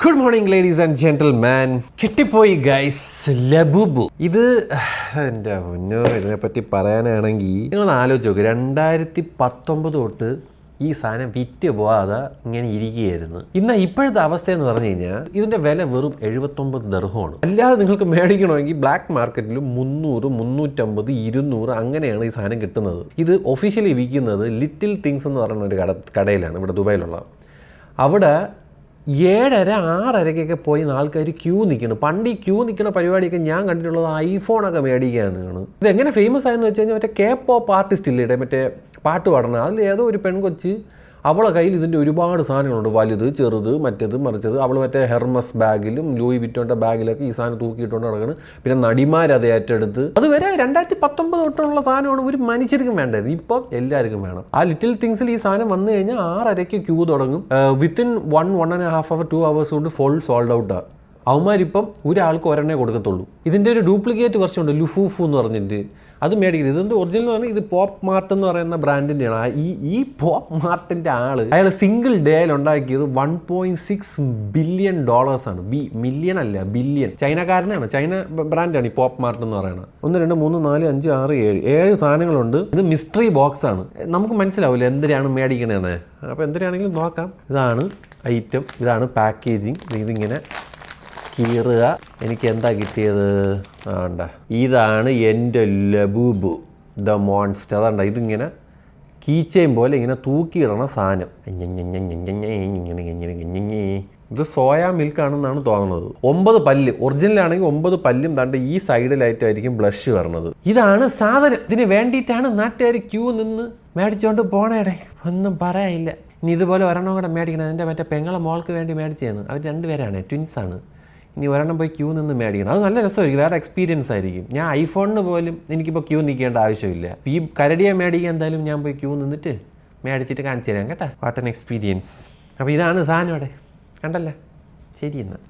Good morning ladies and gentleman. കിട്ടിപ്പോയി guys Labubu. ഇത് എൻ്റെ മുന്നോ ഇതിനെപ്പറ്റി പറയാനാണെങ്കിൽ നിങ്ങൾ ആലോചിച്ച് നോക്ക്, 2019 തൊട്ട് ഈ സാധനം വിറ്റ് പോവാതെ ഇങ്ങനെ ഇരിക്കുകയായിരുന്നു. ഇപ്പോഴത്തെ അവസ്ഥ എന്ന് പറഞ്ഞു കഴിഞ്ഞാൽ ഇതിൻ്റെ വില വെറും 79 ദിർഹമാണ്. അല്ലാതെ നിങ്ങൾക്ക് മേടിക്കണമെങ്കിൽ ബ്ലാക്ക് മാർക്കറ്റിലും 300, 350, 200 അങ്ങനെയാണ് ഈ സാധനം കിട്ടുന്നത്. ഇത് ഒഫീഷ്യലി വിൽക്കുന്നത് ലിറ്റിൽ തിങ്സ് എന്ന് പറയുന്ന ഒരു കടയിലാണ് ഇവിടെ ദുബായിലുള്ള. അവിടെ 7:30, 6:30 പോയി ആൾക്കാർ ക്യൂ നിൽക്കണം. പണ്ട് ഈ ക്യൂ നിൽക്കുന്ന പരിപാടിയൊക്കെ ഞാൻ കണ്ടിട്ടുള്ളത് ഐഫോണൊക്കെ മേടിക്കാനാണ്. ഇതെങ്ങനെ ഫേമസ് ആയെന്ന് വെച്ച് കഴിഞ്ഞാൽ മറ്റേ K-pop ആർട്ടിസ്റ്റ് ഇല്ലേ, മറ്റേ പാട്ട് പാടണം, അതിൽ ഏതോ ഒരു പെൺകൊച്ച് അവളെ കയ്യിൽ ഇതിൻ്റെ ഒരുപാട് സാധനങ്ങളുണ്ട്, വലുത് ചെറുത് മറ്റേത് മറിച്ചത്. അവൾ മറ്റേ ഹെർമസ് ബാഗിലും ലൂയി വിറ്റോൻ്റെ ബാഗിലൊക്കെ ഈ സാധനം തൂക്കിയിട്ടുകൊണ്ട് നടക്കണം. പിന്നെ നടിമാരത് ഏറ്റെടുത്ത് അതുവരെ 2019 തൊട്ടുള്ള സാധനമാണ് ഒരു മനുഷ്യർക്കും വേണ്ടത്. ഇപ്പം എല്ലാവർക്കും വേണം. ആ ലിറ്റിൽ തിങ്സിൽ ഈ സാധനം വന്നു കഴിഞ്ഞാൽ 6:30 ക്യൂ തുടങ്ങും. വിത്തിൻ 1.5 hour 2 hours കൊണ്ട് ഫുൾ സോൾഡ് ഔട്ടാണ്. അവന്മാരിപ്പം ഒരാൾക്ക് ഒരെണ്ണേ കൊടുക്കത്തുള്ളൂ. ഇതിൻ്റെ ഒരു ഡ്യൂപ്ലിക്കേറ്റ് വെർഷൻ ഉണ്ട്, ലുഫൂഫു എന്ന് പറഞ്ഞിട്ട്. അത് മേടിക്കരുത്. ഇതെന്ത് ഒറിജിനൽ എന്ന് പറഞ്ഞാൽ ഇത് പോപ്പ് മാർട്ട് എന്ന് പറയുന്ന ബ്രാൻഡിൻ്റെയാണ്. ഈ പോപ്പ് മാർട്ടിൻ്റെ അയാൾ സിംഗിൾ ഡേയിൽ ഉണ്ടാക്കിയത് $1.6 ബില്യൺ ആണ്. മില്യൺ അല്ല, ബില്യൺ. ചൈനക്കാരനാണ്, ചൈന ബ്രാൻഡാണ് ഈ പോപ്പ് മാർട്ട് എന്ന് പറയുന്നത്. 1 2 3 4 5 6 7 സാധനങ്ങളുണ്ട്. ഇത് മിസ്റ്ററി ബോക്സ് ആണ്. നമുക്ക് മനസ്സിലാവില്ല എന്തിനാണ് മേടിക്കണതെന്ന്. അപ്പോൾ എന്തിനാണെങ്കിലും നോക്കാം. ഇതാണ് ഐറ്റം, ഇതാണ് പാക്കേജിങ്. ഇതിങ്ങനെ കീറുക. എനിക്ക് എന്താ കിട്ടിയത്? ആണ്ട, ഇതാണ് എൻ്റെ ലബൂബു ദ മോൺസ്റ്റർ. അതുണ്ട, ഇതിങ്ങനെ കീച്ചയും പോലെ ഇങ്ങനെ തൂക്കിയിടണ സാധനം. ഇത് സോയാ മിൽക്കാണെന്നാണ് തോന്നുന്നത്. 9 പല്ല് ഒറിജിനലാണെങ്കിൽ 9 പല്ലും താണ്ട് ഈ സൈഡിലായിട്ടായിരിക്കും ബ്ലഷ് വരണത്. ഇതാണ് സാധനം. ഇതിന് വേണ്ടിയിട്ടാണ് നാട്ടുകാർ ക്യൂ നിന്ന് മേടിച്ചുകൊണ്ട് പോണേടെ. ഒന്നും പറയാനില്ല. ഇനി ഇതുപോലെ ഒരെണ്ണം കൂടെ മേടിക്കണം. എൻ്റെ മറ്റേ പെങ്ങളെ മോൾക്ക് വേണ്ടി മേടിച്ചതാണ്. അവർ 2 പേരാണ്, ട്വിൻസാണ്. ഇനി ഒരെണ്ണം പോയി ക്യൂ നിന്ന് മേടിക്കണം. അത് നല്ല രസമായിരിക്കും, വേറെ എക്സ്പീരിയൻസ് ആയിരിക്കും. ഞാൻ ഐഫോണിന് പോലും എനിക്കിപ്പോൾ ക്യൂ നിൽക്കേണ്ട ആവശ്യമില്ല. ഈ കരടിയെ മേടിക്കാൻ എന്തായാലും ഞാൻ പോയി ക്യൂ നിന്നിട്ട് മേടിച്ചിട്ട് കാണിച്ചു തരാം കേട്ടോ. What an experience. അപ്പോൾ ഇതാണ് സാധനം അവിടെ കണ്ടല്ലേ. ശരി എന്നാൽ.